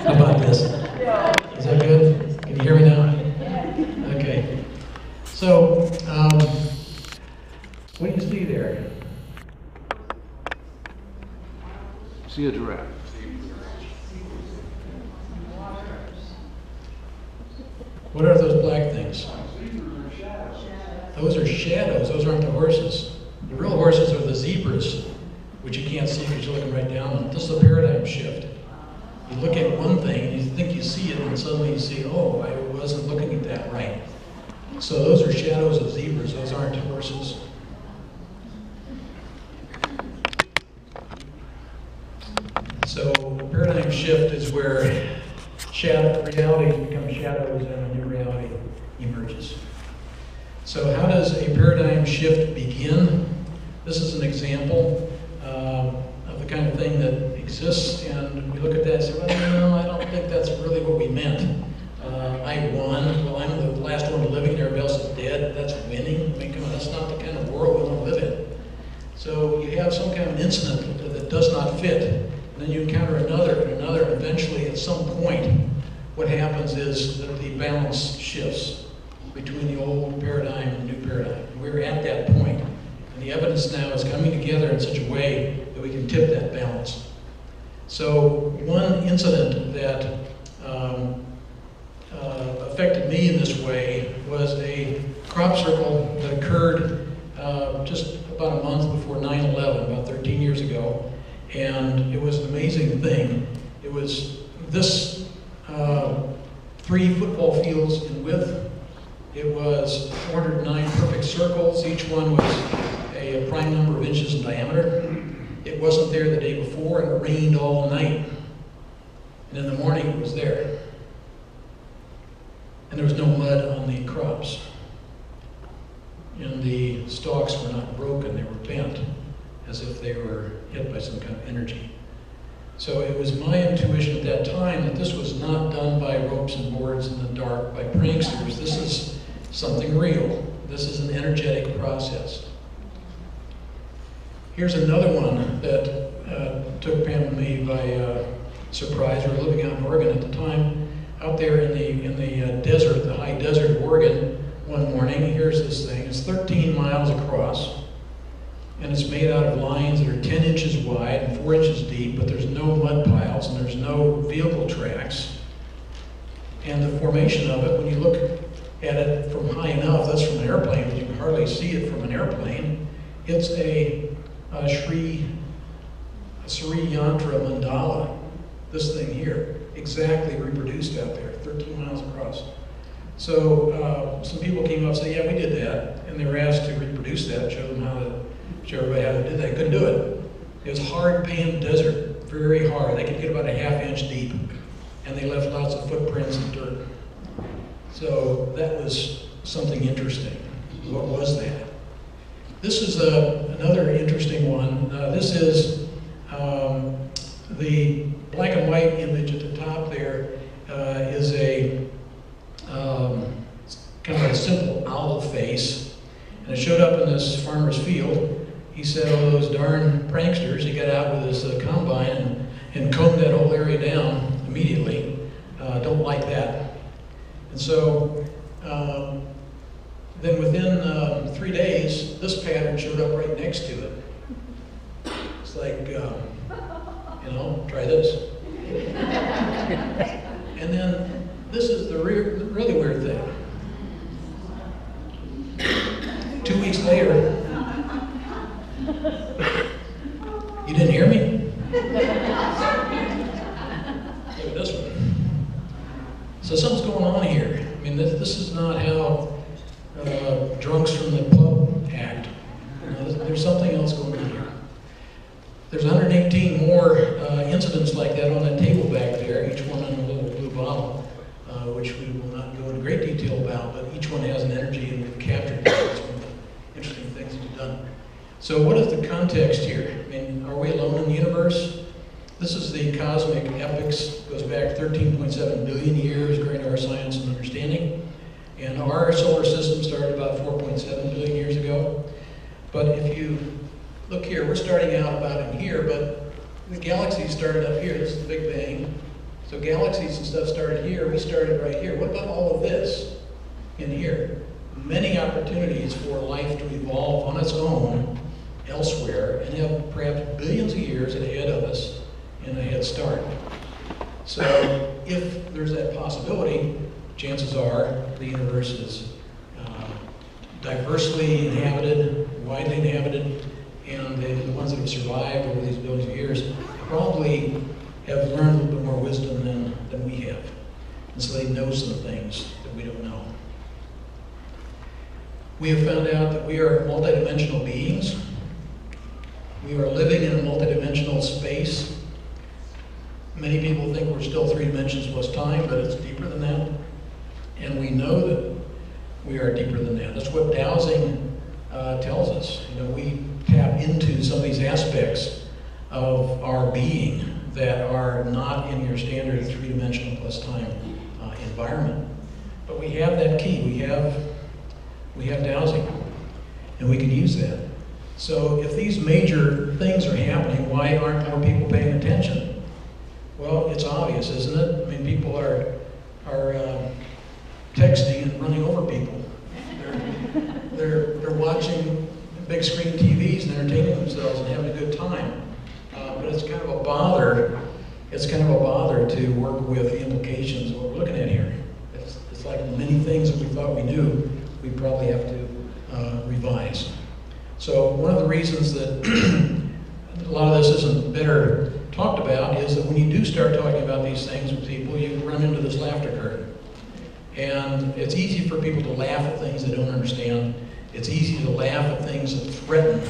How about this? Is that good? Can you hear me now? Okay. So, what do you see there? See a giraffe. What are those black things? Those are shadows. Those aren't the horses. The real horses are the zebras, which you can't see because you're looking right down on. This is a paradigm shift. You look at one thing and you think you see it, and suddenly you see, oh, I wasn't looking at that right. So those are shadows of zebras. Those aren't horses. So a paradigm shift is where reality becomes shadows and a new reality emerges. So how does a paradigm shift begin? This is an example of the kind of thing that exists, and we look at that and say, well, no, I don't think that's really what we meant. I won. Well, I'm the last one living, and everybody else is dead. That's winning. I mean, come on, that's not the kind of world we want to live in. So you have some kind of incident that does not fit, and then you encounter another and another, and eventually at some point, what happens is that the balance shifts between the old paradigm and the new paradigm. We're at that point, and the evidence now is coming together in such a way that we can tip that balance. So one incident that affected me in this way was a crop circle that occurred just about a month before 9/11, about 13 years ago, and it was an amazing thing. It was this 3 football fields in width. It was 409 perfect circles. Each one was a prime number of inches in diameter. It wasn't there the day before, and it rained all night. And in the morning, it was there. And there was no mud on the crops. And the stalks were not broken, they were bent, as if they were hit by some kind of energy. So it was my intuition at that time that this was not done by ropes and boards in the dark, by pranksters. This is something real. This is an energetic process. Here's another one that took Pam and me by surprise. We were living out in Oregon at the time. Out there in the desert, the high desert of Oregon, one morning, here's this thing. It's 13 miles across, and it's made out of lines that are 10 inches wide and 4 inches deep, but there's no mud piles and there's no vehicle tracks. And the formation of it, when you look at it from high enough, that's from an airplane, but you can hardly see it from an airplane. It's a Sri Yantra mandala, this thing here, exactly reproduced out there, 13 miles across. So some people came up and said, yeah, we did that, and they were asked to reproduce that, show everybody how to do that. They couldn't do it. It was hard pan desert, very hard. They could get about a ½ inch deep, and they left lots of footprints in dirt. So that was something interesting. What was that? This is another interesting one. This is the black and white image at the top there is a kind of a simple owl face, and it showed up in this farmer's field. He said, oh, those darn pranksters, he got out with his combine and combed that whole area down immediately. Don't like that. And so then within 3 days, this pattern showed up right next to it. It's like, try this. And then this is the really weird thing. 2 weeks later, you didn't hear me? Look at this one. So something's going on here. I mean, this is not how drunks from the pub act. There's something else going on here. There's 118 more incidents like that on that table back there, each one in a little blue bottle, which we will not go into great detail about, but each one has an energy, and we've captured that. It's one of the interesting things we've done. So what is the context here? I mean, are we alone in the universe? This is the cosmic epochs. It goes back 13.7 billion years, according to our science and understanding. And our solar system started about 4.7 billion years ago. But if you look here, we're starting out about in here, but the galaxy started up here. This is the Big Bang. So galaxies and stuff started here, we started right here. What about all of this in here? Many opportunities for life to evolve on its own elsewhere and have perhaps billions of years ahead of us in a head start. So if there's that possibility, chances are the universe is diversely inhabited, widely inhabited, and the ones that have survived over these billions of years probably have learned a little bit more wisdom than we have. And so they know some things that we don't know. We have found out that we are multidimensional beings. We are living in a multidimensional space. Many people think we're still 3 dimensions plus time, but it's deeper than that. And we know that we are deeper than that. That's what dowsing tells us. You know, we tap into some of these aspects of our being that are not in your standard 3-dimensional plus time environment. But we have that key. We have dowsing, and we can use that. So if these major things are happening, why aren't more people paying attention? Well, it's obvious, isn't it? I mean, people are texting and running over people. They're watching big screen TVs and entertaining themselves and having a good time. But it's kind of a bother. It's kind of a bother to work with the implications of what we're looking at here. It's like many things that we thought we knew, we probably have to revise. So one of the reasons that a lot of this isn't better talked about is that when you do start talking about these things with people, you run into this laughter curtain. And it's easy for people to laugh at things they don't understand. It's easy to laugh at things that threaten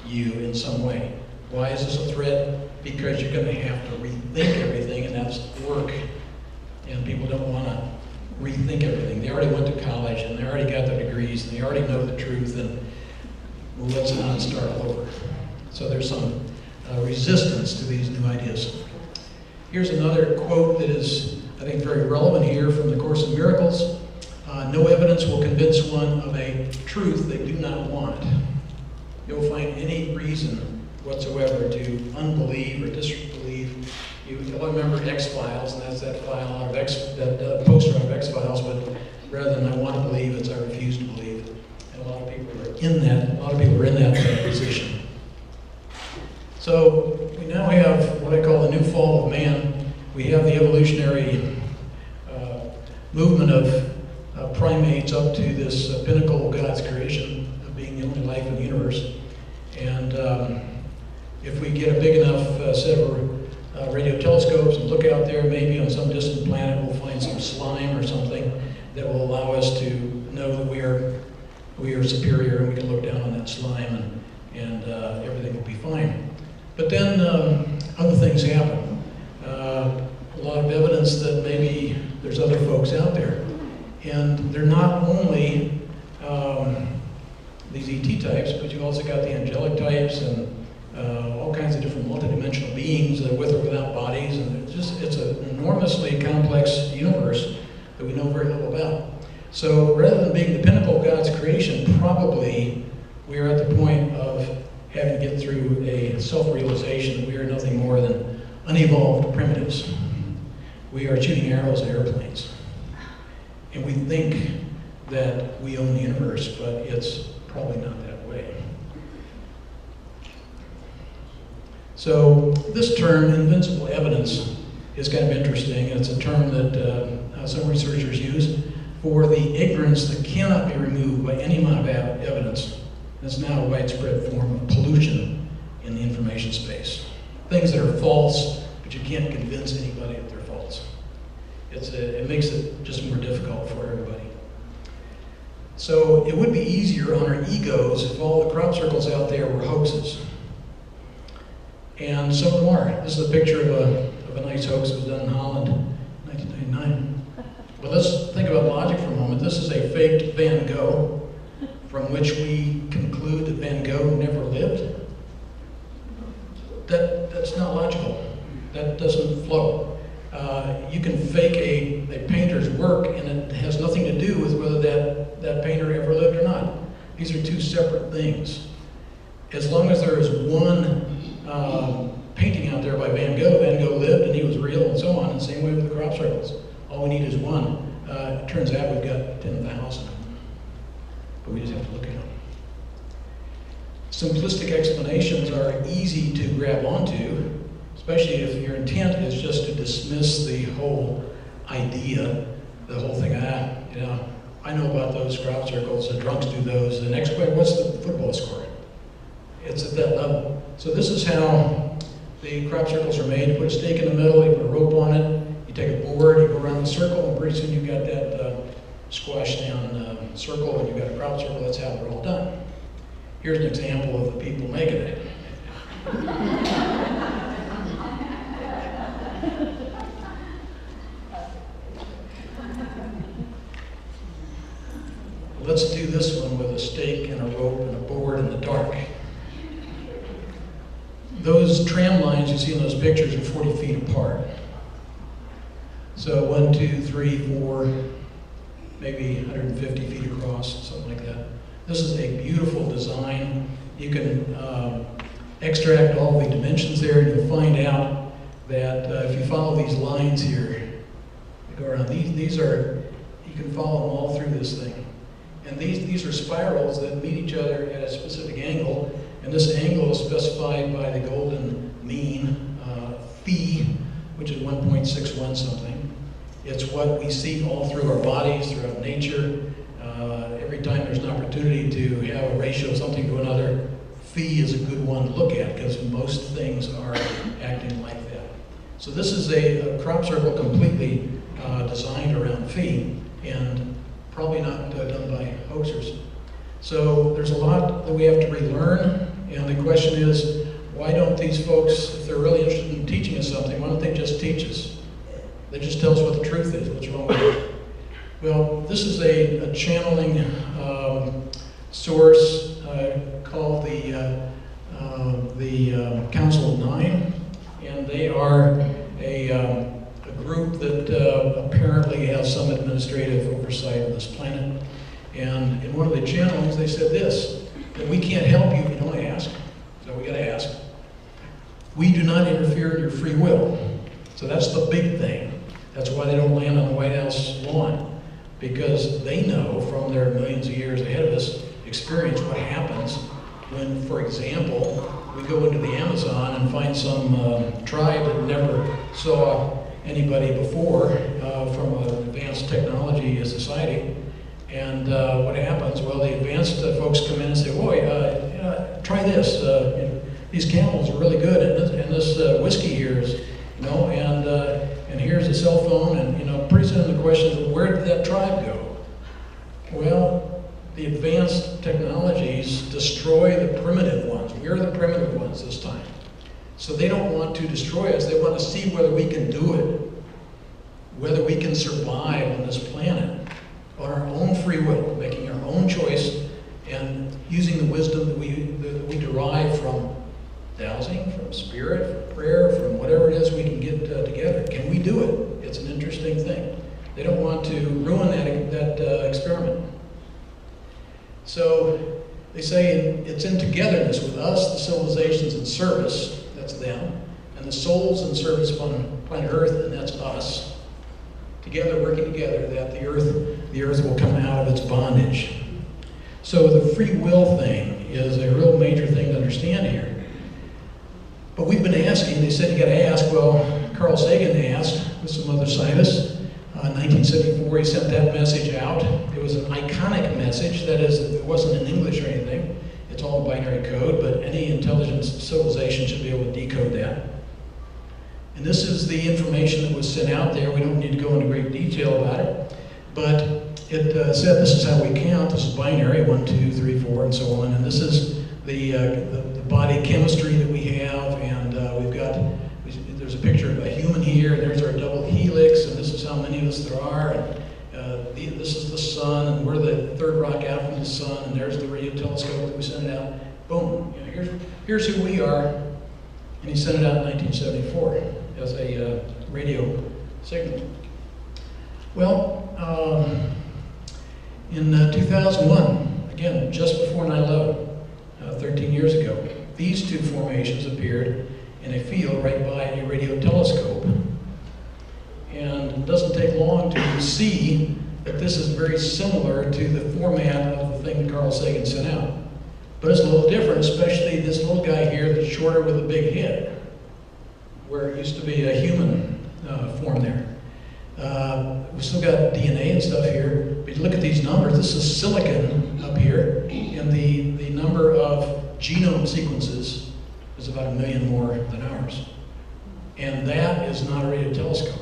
you in some way. Why is this a threat? Because you're going to have to rethink everything, and that's work. And people don't want to rethink everything. They already went to college, and they already got their degrees, and they already know the truth, and well, let's not start over. So there's some resistance to these new ideas. Here's another quote that is, I think, very relevant here from the Course in Miracles. No evidence will convince one of a truth they do not want. You'll find any reason whatsoever to unbelieve or disbelieve. You'll remember X-Files, and that's that file out of that poster out of X-Files, but rather than I want to believe, it's I refuse to believe. And a lot of people are in that position. So we now have what I call the new fall of man. We have the evolutionary movement of primates up to this pinnacle of God's creation, of being the only life in the universe. And if we get a big enough set of radio telescopes and look out there, maybe on some distant planet, we'll find some slime or something that will allow us to know that we are superior, and we can look down on that slime, and everything will be fine. But then other things happen. A lot of evidence that maybe there's other folks out there. And they're not only these ET types, but you've also got the angelic types and all kinds of different multidimensional beings with or without bodies. And it's an enormously complex universe that we know very little about. So rather than being the pinnacle of God's creation, probably we are at the point of having to get through a self-realization that we are nothing more than unevolved primitives. We are shooting arrows at airplanes. And we think that we own the universe, but it's probably not that way. So this term, invincible evidence, is kind of interesting. It's a term that some researchers use for the ignorance that cannot be removed by any amount of evidence. It's now a widespread form of pollution in the information space. Things that are false, but you can't convince anybody that they're false. It makes it just more difficult for everybody. So it would be easier on our egos if all the crop circles out there were hoaxes. And some of them are. This is a picture of a nice hoax that was done in Holland in 1999. But let's think about logic for a moment. This is a faked Van Gogh, from which we conclude that Van Gogh never lived. That's not logical. That doesn't flow. You can fake a painter's work, and it has nothing to do with whether that painter ever lived or not. These are two separate things. As long as there is one painting out there by Van Gogh. Van Gogh lived and he was real and so on, and same way with the crop circles. All we need is one. It turns out we've got 10,000, but we just have to look at them. Simplistic explanations are easy to grab onto, especially if your intent is just to dismiss the whole idea, the whole thing. I know about those crop circles, the drunks do those. The next question, what's the football score? It's at that level. So this is how the crop circles are made. You put a stake in the middle, you put a rope on it, you take a board, you go around the circle, and pretty soon you've got that squashed down circle, and you've got a crop circle. That's how they're all done. Here's an example of the people making it. Let's do this one with a stake and a rope and a board in the dark. Those tram lines you see in those pictures are 40 feet apart. So 1, 2, 3, 4, maybe 150 feet across, something like that. This is a beautiful design. You can extract all the dimensions there, and you'll find out that if you follow these lines here, go around, these are, you can follow them all through this thing. And these are spirals that meet each other at a specific angle, and this angle is specified by the golden mean, phi, which is 1.61 something. It's what we see all through our bodies, throughout nature. Every time there's an opportunity to have a ratio of something to another, phi is a good one to look at because most things are acting like that. So this is a crop circle completely designed around phi, and probably not done by hoaxers. So there's a lot that we have to relearn, and the question is, why don't these folks, if they're really interested in teaching us something, why don't they just teach us? They just tell us what the truth is. What's wrong with it? Well, this is a channeling source called the Council of Nine, and they are a group that apparently has some administrative oversight of this planet. And in one of the channelings, they said this, that we can't help you if you don't ask, so we gotta ask. We do not interfere in your free will. So that's the big thing. That's why they don't land on the White House lawn, because they know from their millions of years ahead of us experience what happens when, for example, we go into the Amazon and find some tribe that never saw anybody before from an advanced technology society. And what happens? Well, the advanced folks come in and say, boy, try this. These camels are really good, and this whiskey here is, and here's a cell phone, and pretty soon the question is, where did that tribe go? Well, the advanced technologies destroy the primitive ones. We're the primitive ones this time. So they don't want to destroy us. They want to see whether we can do it, whether we can survive on this planet on our own free will, making our own choice and using the wisdom that we derive from dowsing, from spirit, from prayer, from whatever it is we can get together. Can we do it? It's an interesting thing. They don't want to ruin that experiment. So they say it's in togetherness with us, the civilizations in service, that's them, and the souls in service upon planet Earth, and that's us. Together, working together, that the earth will come out of its bondage. So the free will thing is a real major thing to understand here. But we've been asking, they said you gotta ask, well, Carl Sagan asked with some other scientists. In 1974, he sent that message out. It was an iconic message, that is, it wasn't in English or anything. It's all binary code, but any intelligent civilization should be able to decode that. And this is the information that was sent out there. We don't need to go into great detail about it, but it said this is how we count. This is binary, 1, 2, 3, 4, and so on. And this is the body chemistry that we have, and there's a picture of a human here, and there's our double helix, and this is how many of us there are, and this is the sun, and we're the third rock out from the sun, and there's the radio telescope that we sent out. Boom, here's who we are, and he sent it out in 1974 as a radio signal. Well, in 2001, again, just before 9/11, 13 years ago, these two formations appeared in a field right by a radio telescope. And it doesn't take long to see that this is very similar to the format of the thing that Carl Sagan sent out. But it's a little different, especially this little guy here that's shorter with a big head, where it used to be a human form there. We've still got DNA and stuff here, but you look at these numbers, this is silicon up here, and the number of genome sequences is about 1 million more than ours. And that is not a radio telescope.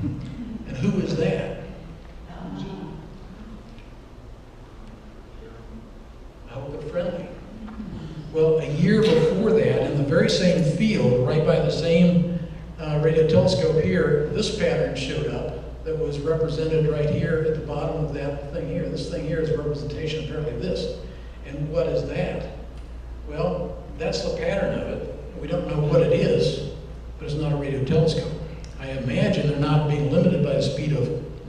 And who is that? I hope they're friendly. Well, a year before that, in the very same field, right by the same radio telescope here, this pattern showed up that was represented right here at the bottom of that thing here. This thing here is a representation apparently of this. And what is that? Well, that's the pattern of it. We don't know what it is, but it's not a radio telescope. I imagine they're not being limited by the speed of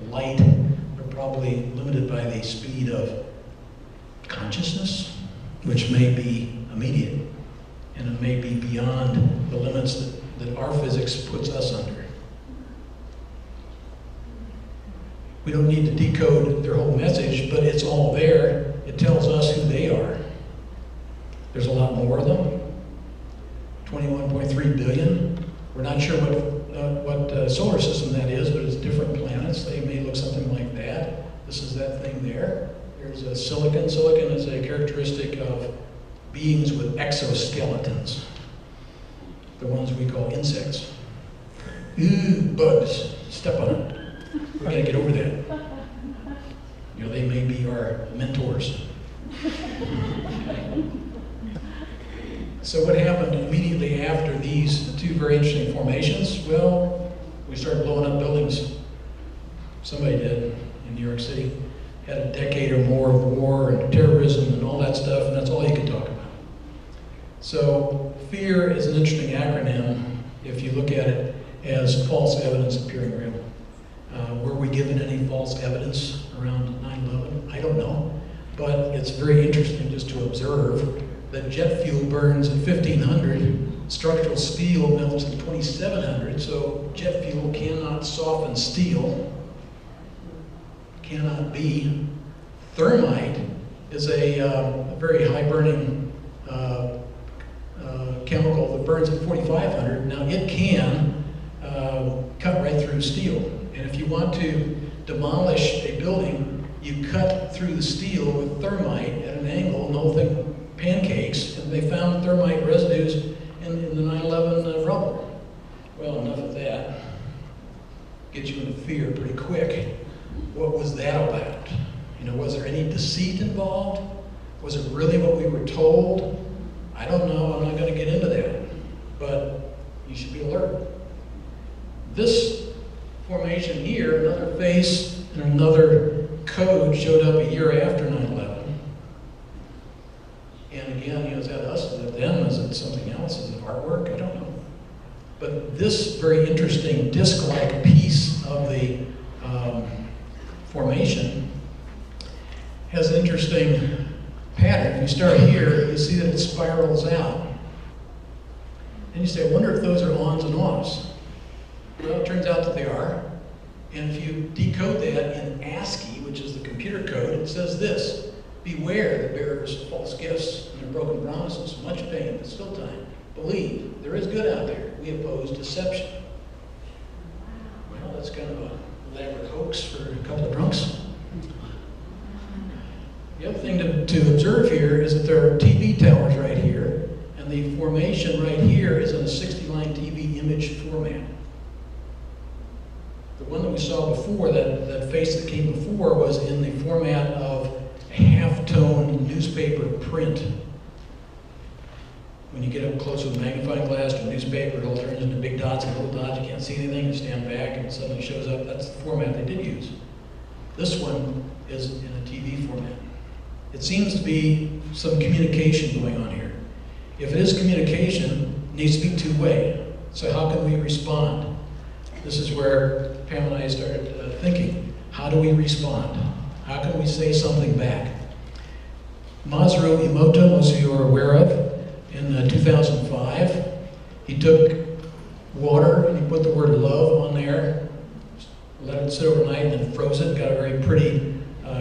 light. They're probably limited by the speed of consciousness, which may be immediate, and it may be beyond the limits that our physics puts us under. We don't need to decode their whole message, but it's all there. It tells us who they are. There's a lot more of them. 21.3 billion. We're not sure what solar system that is, but it's different planets. They may look something like that. This is that thing there. There's a silicon. Silicon is a characteristic of beings with exoskeletons, the ones we call insects. Ooh, bugs, step on it. We gotta get over that. You know, they may be our mentors. So what happened immediately after these two very interesting formations? Well, we started blowing up buildings. Somebody did in New York City. Had a decade or more of war and terrorism and all that stuff, and that's all you could talk about. So FEAR is an interesting acronym if you look at it as false evidence appearing real. Were we given any false evidence around 9/11? I don't know, but it's very interesting just to observe that jet fuel burns at 1500, structural steel melts at 2700, so jet fuel cannot soften steel, cannot be. Thermite is a very high burning chemical that burns at 4500. Now it can cut right through steel. And if you want to demolish a building, you cut through the steel with thermite at an angle, and the whole thing pancakes, and they found thermite residues in the 9/11 rubble. Well, enough of that. Gets you into fear pretty quick. What was that about? You know, was there any deceit involved? Was it really what we were told? I don't know, I'm not going to get into that. But you should be alert. This formation here, another face and another code showed up a year after 9/11. And again, you know, is that us? Is it them? Is it something else? Is it artwork? I don't know. But this very interesting disc-like piece of the formation has an interesting pattern. If you start here, you see that it spirals out. And you say, I wonder if those are ons and offs. Well, it turns out that they are. And if you decode that in ASCII, which is the computer code, it says this: beware the bearers of false gifts and their broken promises, much pain, but still time. Believe, there is good out there. We oppose deception. Well, that's kind of a elaborate hoax for a couple of drunks. The other thing to observe here is that there are TV towers right here, and the formation right here is in a 60-line TV image format. The one that we saw before, that face that came before, was in the format of a half-tone newspaper print. When you get up close with a magnifying glass to a newspaper, it all turns into big dots and little dots. You can't see anything. You stand back and it suddenly shows up. That's the format they did use. This one is in a TV format. It seems to be some communication going on here. If it is communication, it needs to be two-way. So how can we respond? This is where Pam and I started thinking, how do we respond? How can we say something back? Masaru Emoto, most of you are aware of, in 2005, He took water and he put the word love on there, let it sit overnight, and then froze it, got a very pretty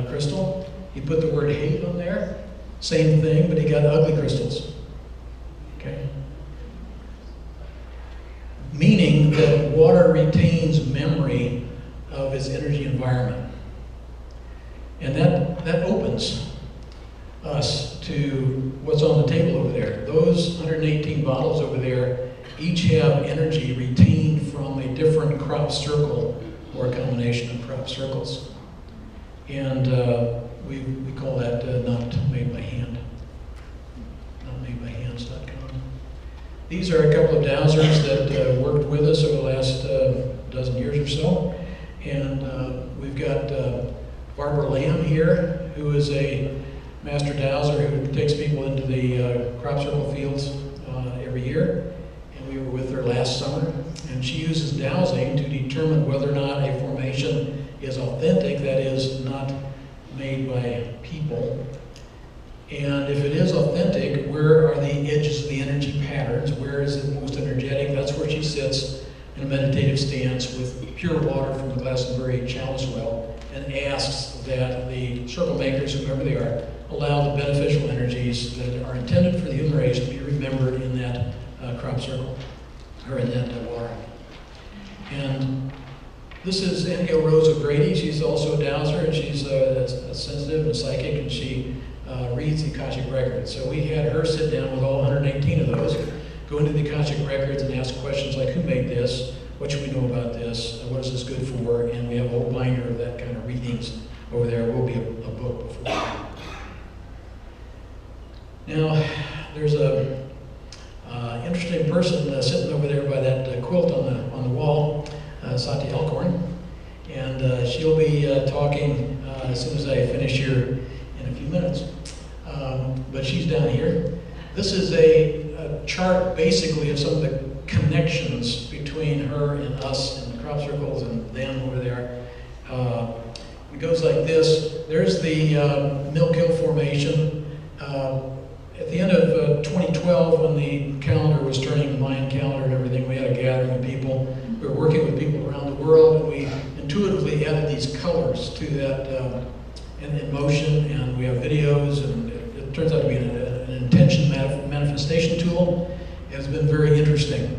crystal. He put the word hate on there, same thing, but he got ugly crystals. Okay? Meaning that water retains memory of its energy environment. And that opens us to what's on the table over there. Those 118 bottles over there each have energy retained from a different crop circle or a combination of crop circles. And we call that not made by hand. Notmadebyhands.com. These are a couple of dowsers that worked with us over the last dozen years or so. And we've got Barbara Lamb here, who is a master dowser who takes people into the crop circle fields every year. And we were with her last summer. And she uses dowsing to determine whether or not a formation is authentic, that is, not made by people. And if it is authentic, where are the edges of the energy patterns? Where is it most energetic? That's where she sits in a meditative stance with pure water from the Glastonbury chalice well and asks that the circle makers, whomever they are, allow the beneficial energies that are intended for the human race to be remembered in that crop circle, or in that water. And this is Angel Rose O'Grady. She's also a dowser, and she's a sensitive and psychic, and she reads the Akashic Records. So we had her sit down with all 118 of those, go into the Akashic Records and ask questions like, who made this? What should we know about this? What is this good for? And we have a whole binder of that kind of readings over there. Will be a book before. Now, there's a interesting person sitting over there by that quilt on the wall, Satya Elkhorn, and she'll be talking as soon as I finish here in a few minutes. But she's down here. This is a chart basically of some of the connections between her and us and the crop circles and them over there. It goes like this. There's the Mill Hill Formation. At the end of 2012, when the calendar was turning, the Mayan calendar and everything, we had a gathering of people. We were working with people around the world, and we intuitively added these colors to that in motion, and we have videos, and it turns out to be an intention manifestation tool. It's been very interesting.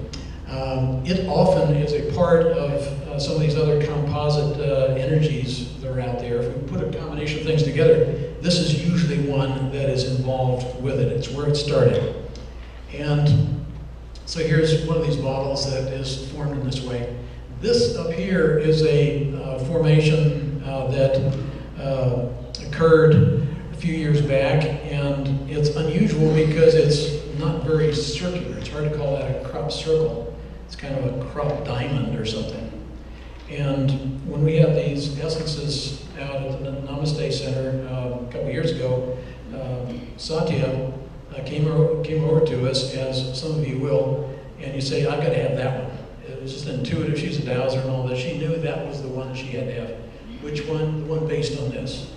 It often is a part of some of these other composite energies that are out there. If we put a combination of things together, this is usually one that is involved with it. It's where it started. And so here's one of these bottles that is formed in this way. This up here is a formation that occurred a few years back, and it's unusual because it's not very circular. It's hard to call that a crop circle. It's kind of a crop diamond or something. And when we had these essences out at the Namaste Center a couple years ago, Satya came over to us, as some of you will, and you say, I've got to have that one. It was just intuitive. She's a dowser and all that. She knew that was the one she had to have. Which one? The one based on this.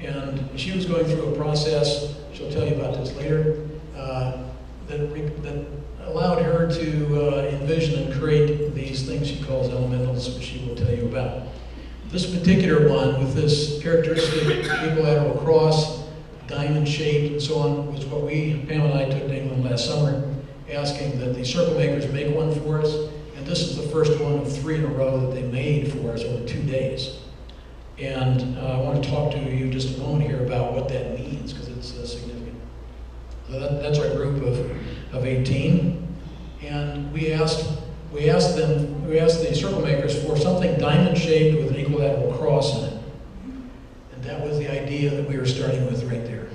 And she was going through a process, she'll tell you about this later, that allowed her to envision and create these things she calls elementals, which she will tell you about. This particular one, with this characteristic equilateral cross, diamond shaped, and so on, was what Pam and I took to England last summer, asking that the circle makers make one for us. And this is the first one of 3 in a row that they made for us over 2 days. And I want to talk to you just a moment here about what that means, because it's significant. So that's our group of 18. And we asked the circle makers for something diamond shaped with an equilateral cross in it. And that was the idea that we were starting with right there.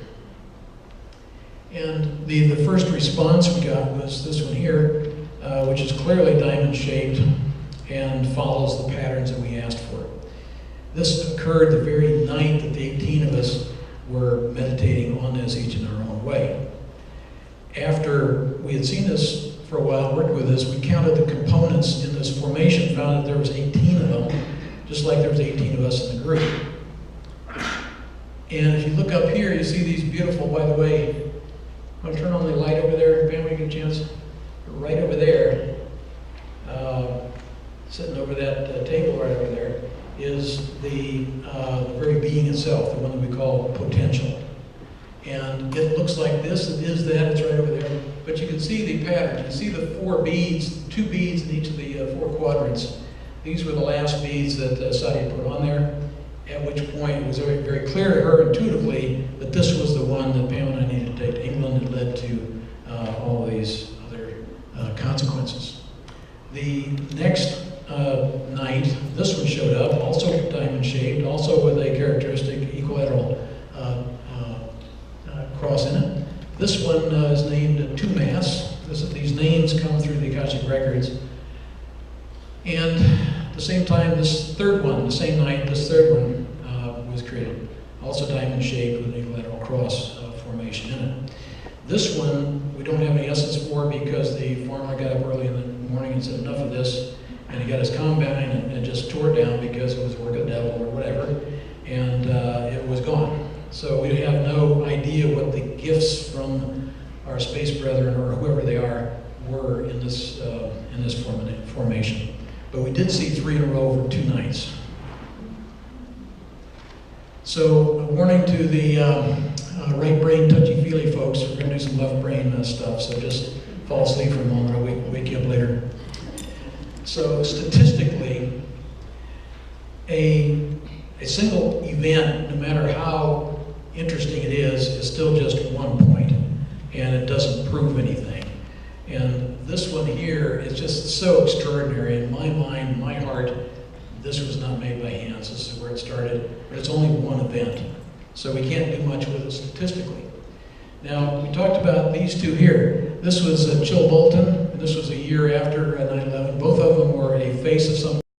And the first response we got was this one here, which is clearly diamond shaped and follows the patterns that we asked for. This occurred the very night that the 18 of us were meditating on this, each in our own way. After we had seen this for a while, worked with this, we counted the components in this formation, found that there was 18 of them, just like there was 18 of us in the group. And if you look up here, you see these beautiful, by the way, I'm going to turn on the light over there, Pam, when you get a chance. Right over there, is the very being itself, the one that we call potential. And it looks like this, it is that, it's right over there. But you can see the pattern. You can see the 4 beads, 2 beads in each of the 4 quadrants. These were the last beads that Sadia put on there, at which point it was very, very clear to her intuitively that this was the one that Pam and I needed to take to England and led to all of these other consequences. The next night, this one showed up, also diamond-shaped, also with a characteristic equilateral cross in it. This one is named Two Mass. These names come through the Akashic Records. And at the same time, this third one, the same night, this third one was created. Also diamond-shaped with an equilateral cross formation in it. This one, we don't have any essence for because the farmer got up early in the morning and said, enough of this. And he got his combine and just tore it down because it was a work of the devil or whatever. And it was gone. So we have no idea what the gifts from our space brethren or whoever they are were in this formation. But we did see 3 in a row for 2 nights. So a warning to the right brain touchy-feely folks, we're going to do some left brain stuff, so just fall asleep for a moment, I'll wake you up later. So statistically, a single event, no matter how interesting it is still just 1 point, and it doesn't prove anything. And this one here is just so extraordinary. In my mind, my heart, this was not made by hands. This is where it started, but it's only 1 event. So we can't do much with it statistically. Now, we talked about these 2 here. This was Chill Bolton, and this was a year after 9/11. Both of them were a face of some